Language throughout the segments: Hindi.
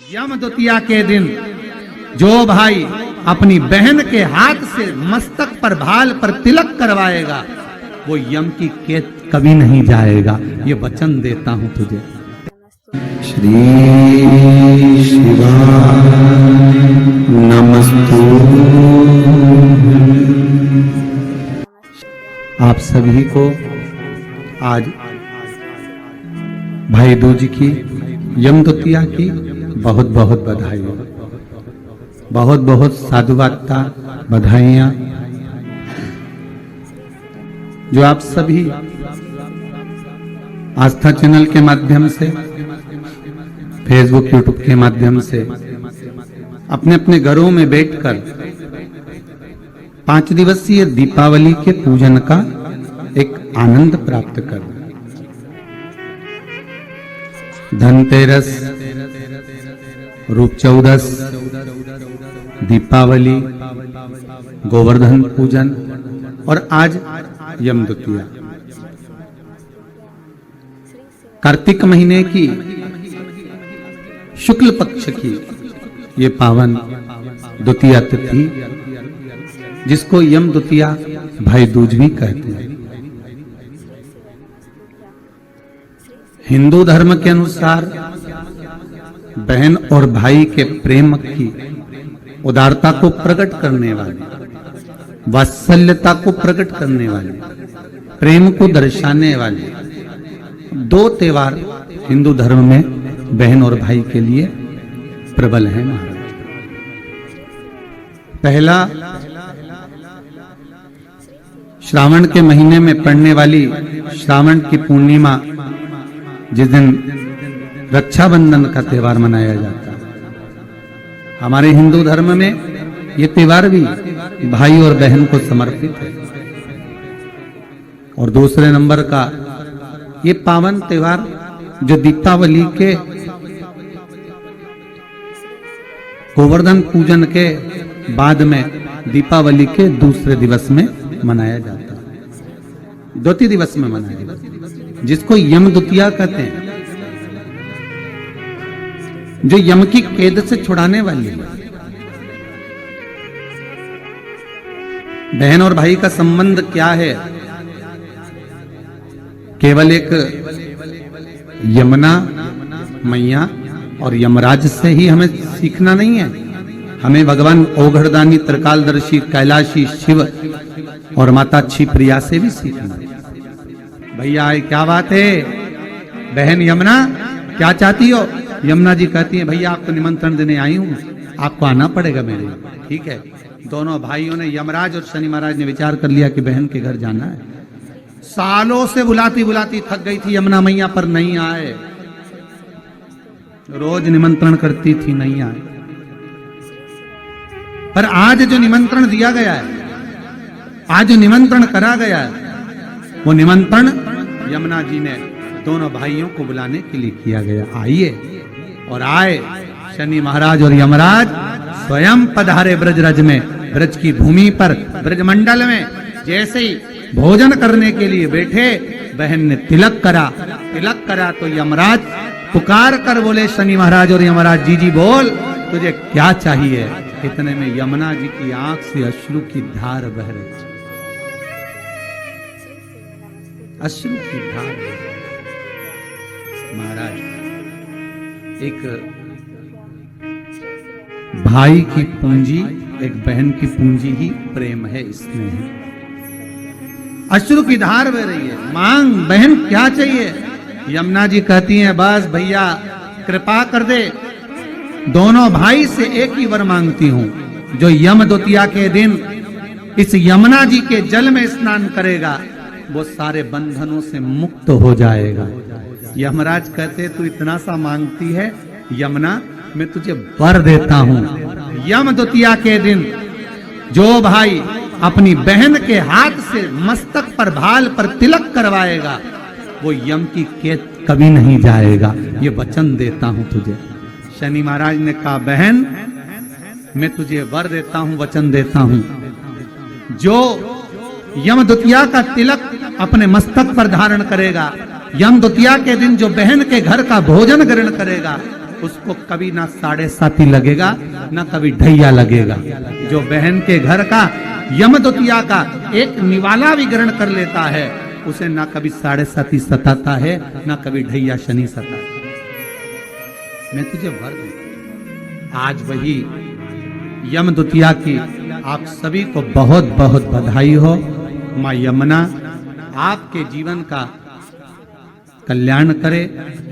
यम द्वितीया के दिन जो भाई अपनी बहन के हाथ से मस्तक पर भाल पर तिलक करवाएगा वो यम की कैद कभी नहीं जाएगा, ये वचन देता हूं तुझे। श्री शिवाय नमस्तु। आप सभी को आज भाई दूज की यम द्वितीया की बहुत बहुत बधाई, बहुत बहुत साधुवादता, बधाइयाँ जो आप सभी आस्था चैनल के माध्यम से, फेसबुक यूट्यूब के माध्यम से अपने अपने घरों में बैठकर 5 दिवसीय दीपावली के पूजन का एक आनंद प्राप्त कर, धनतेरस, रूप चौदस, दीपावली, गोवर्धन पूजन और आज यम द्वितीया, कार्तिक महीने की शुक्ल पक्ष की ये पावन द्वितीया तिथि जिसको यम द्वितीया भाई दूज भी कहते हैं। हिंदू धर्म के अनुसार बहन और भाई के प्रेम की उदारता को प्रकट करने वाले, वात्सल्यता को प्रकट करने वाले, प्रेम को दर्शाने वाले 2 त्योहार हिंदू धर्म में बहन और भाई के लिए प्रबल है महाराज। पहला श्रावण के महीने में पड़ने वाली श्रावण की पूर्णिमा, जिस दिन रक्षाबंधन का त्योहार मनाया जाता है। हमारे हिंदू धर्म में ये त्योहार भी भाई और बहन को समर्पित है। और दूसरे नंबर का ये पावन त्योहार जो दीपावली के गोवर्धन पूजन के बाद में दीपावली के दूसरे दिवस में मनाया जाता है, द्वितीय दिवस में मनाया जाता है, जिसको यम द्वितीया कहते हैं, जो यम की कैद से छुड़ाने वाली है। बहन और भाई का संबंध क्या है? केवल एक यमुना मैया और यमराज से ही हमें सीखना नहीं है, हमें भगवान ओघड़दानी, त्रिकालदर्शी, कैलाशी शिव और माता क्षिप्रिया से भी सीखना है। भैया क्या बात है? बहन यमुना क्या चाहती हो? यमुना जी कहती है भैया आपको निमंत्रण देने आई हूं, आपको आना पड़ेगा मेरे। ठीक है, दोनों भाइयों ने, यमराज और शनि महाराज ने विचार कर लिया कि बहन के घर जाना है। सालों से बुलाती बुलाती थक गई थी यमुना मैया, पर नहीं आए। रोज निमंत्रण करती थी, नहीं आए। पर आज जो निमंत्रण दिया गया है, आज जो निमंत्रण करा गया है, वो निमंत्रण यमुना जी ने दोनों भाइयों को बुलाने के लिए किया गया। आइए, और आए। शनि महाराज और यमराज स्वयं पधारे ब्रजरज में, ब्रज की भूमि पर, ब्रजमंडल में। जैसे ही भोजन करने के लिए बैठे, बहन ने तिलक करा। तिलक करा तो यमराज पुकार कर बोले, शनि महाराज और यमराज, जी जी बोल, तुझे क्या चाहिए? इतने में यमुना जी की आंख से अश्रु की धार बह रही, अश्रु की धार। महाराज, एक भाई की पूंजी, एक बहन की पूंजी ही प्रेम है, इसमें है। अश्रु की धार बह रही है। मांग, बहन क्या चाहिए? यमुना जी कहती हैं बस भैया कृपा कर दे, दोनों भाई से एक ही वर मांगती हूं, जो यम द्वितीया के दिन इस यमुना जी के जल में स्नान करेगा वो सारे बंधनों से मुक्त हो जाएगा। यमराज कहते तू इतना सा मांगती है यमुना, मैं तुझे वर देता हूं। यम द्वितीया के दिन जो भाई अपनी बहन के हाथ से मस्तक पर भाल पर तिलक करवाएगा वो यम की कैद कभी नहीं जाएगा, ये वचन देता हूं तुझे। शनि महाराज ने कहा बहन मैं तुझे वर देता हूं, वचन देता हूं, जो यम द्वितीया का तिलक अपने मस्तक पर धारण करेगा, यम द्वितीया के दिन जो बहन के घर का भोजन ग्रहण करेगा, उसको कभी ना 7.5 लगेगा ना कभी ढैया लगेगा। जो बहन के घर का यम द्वितीया का एक निवाला भी ग्रहण कर लेता है, उसे ना कभी 7.5 सताता है ना कभी ढैया शनि सताता है। मैं तुझे वर दूं। आज वही यम द्वितीया की आप सभी को बहुत बहुत बधाई हो। माँ यमुना आपके जीवन का कल्याण करे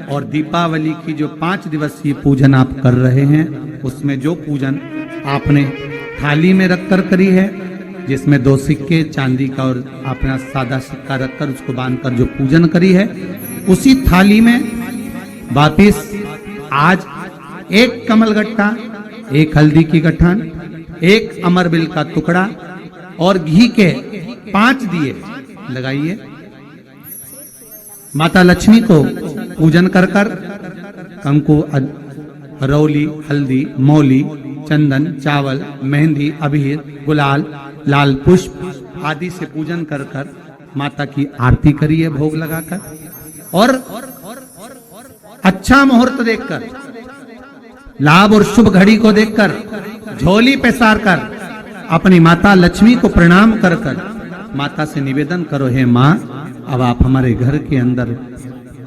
और दीपावली की जो 5 दिवसीय पूजन आप कर रहे हैं, उसमें जो पूजन आपने थाली में रखकर करी है, जिसमें 2 सिक्के चांदी का और अपना सादा सिक्का रखकर उसको बांधकर जो पूजन करी है, उसी थाली में वापिस आज 1 कमलगट्टा, 1 हल्दी की गठान, 1 अमरबिल का टुकड़ा और घी के 5 दिए लगाइए। माता लक्ष्मी को पूजन कर कर कंकु, रौली, हल्दी, मौली, चंदन, चावल, मेहंदी, अबीर, गुलाल, लाल पुष्प आदि से पूजन कर कर माता की आरती करिए भोग लगाकर। और अच्छा मुहूर्त देखकर, लाभ और शुभ घड़ी को देखकर झोली पे सार कर अपनी माता लक्ष्मी को प्रणाम कर कर माता से निवेदन करो, हे माँ अब आप हमारे घर के अंदर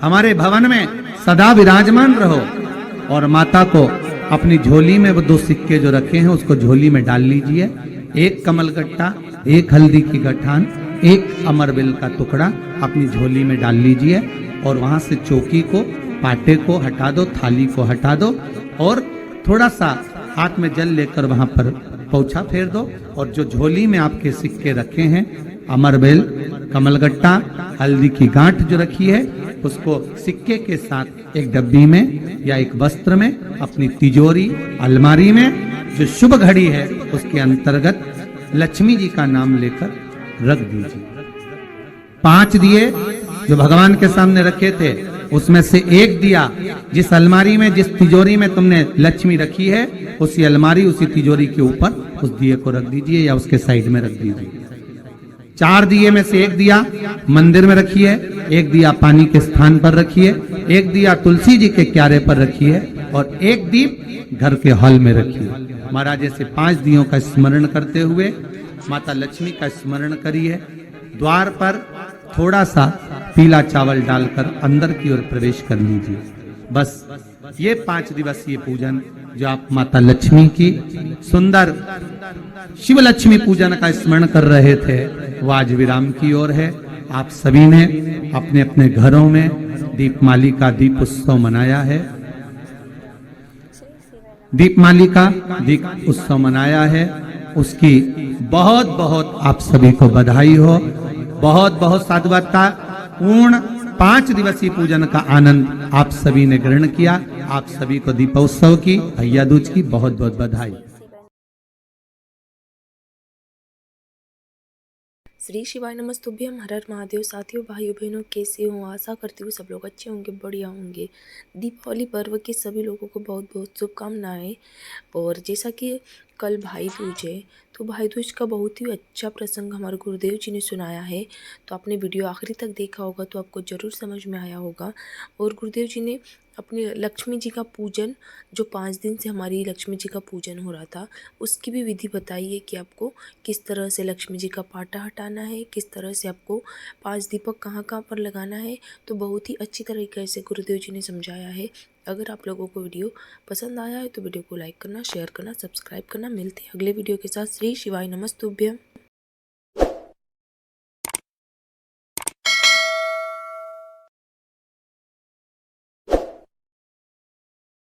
हमारे भवन में सदा विराजमान रहो। और माता को अपनी झोली में वो 2 सिक्के जो रखे हैं उसको झोली में डाल लीजिए। 1 कमलगट्टा, 1 हल्दी की गठान, 1 अमरबिल का टुकड़ा अपनी झोली में डाल लीजिए और वहां से चौकी को, पाटे को हटा दो, थाली को हटा दो और थोड़ा सा हाथ में जल लेकर वहां पर पोछा फेर दो। और जो झोली में आपके सिक्के रखे हैं, अमरबेल, कमलगट्टा, हल्दी की गांठ जो रखी है, उसको सिक्के के साथ एक डब्बी में या एक वस्त्र में अपनी तिजोरी, अलमारी में जो शुभ घड़ी है उसके अंतर्गत लक्ष्मी जी का नाम लेकर रख दीजिए। 5 दिए जो भगवान के सामने रखे थे, उसमें से 1 दिया जिस अलमारी में, जिस तिजोरी में तुमने लक्ष्मी रखी है, उसी अलमारी, उसी तिजोरी के ऊपर उस दिए को रख दीजिए या उसके साइड में रख दीजिए। 4 दिए में से 1 दिया मंदिर में रखिए, 1 दिया पानी के स्थान पर रखिए, 1 दिया तुलसी जी के क्यारे पर रखिए और 1 दीप घर के हॉल में रखिए। महाराज ऐसे 5 दियों का स्मरण करते हुए माता लक्ष्मी का स्मरण करिए। द्वार पर थोड़ा सा पीला चावल डालकर अंदर की ओर प्रवेश कर लीजिए। बस ये 5 दिवसीय पूजन जो आप माता लक्ष्मी की सुंदर शिव लक्ष्मी पूजन का स्मरण कर रहे थे, वो आज विराम की ओर है। आप सभी ने अपने अपने घरों में दीपमाली का दीप उत्सव मनाया है, दीपमाली का दीप उत्सव मनाया है। उसकी बहुत बहुत आप सभी को बधाई हो। बहुत बहुत साधुवाद पूर्ण 5 दिवसीय पूजन का आनंद आप सभी ने ग्रहण किया। आप सभी को दीपोत्सव की, भैया दूज की बहुत बहुत बधाई। श्री शिवाय नमस्तुभ्यम। हर हर महादेव। साथियों, भाइयों बहनों, कैसे हो? आशा करती हूँ सब लोग अच्छे होंगे, बढ़िया होंगे। दीपावली पर्व की सभी लोगों को बहुत बहुत शुभकामनाएं। और जैसा कि कल भाई दूज है, तो भाई दूज का बहुत ही अच्छा प्रसंग हमारे गुरुदेव जी ने सुनाया है। तो आपने वीडियो आखिरी तक देखा होगा तो आपको ज़रूर समझ में आया होगा। और गुरुदेव जी ने अपनी लक्ष्मी जी का पूजन, जो 5 दिन से हमारी लक्ष्मी जी का पूजन हो रहा था, उसकी भी विधि बताई है कि आपको किस तरह से लक्ष्मी जी का पाटा हटाना है, किस तरह से आपको 5 दीपक कहाँ कहाँ पर लगाना है। तो बहुत ही अच्छी तरीके से गुरुदेव जी ने समझाया है। अगर आप लोगों को वीडियो पसंद आया है तो वीडियो को लाइक करना, शेयर करना, सब्सक्राइब करना। मिलते हैं अगले वीडियो के साथ। श्री शिवाय नमस्तुभ्यम।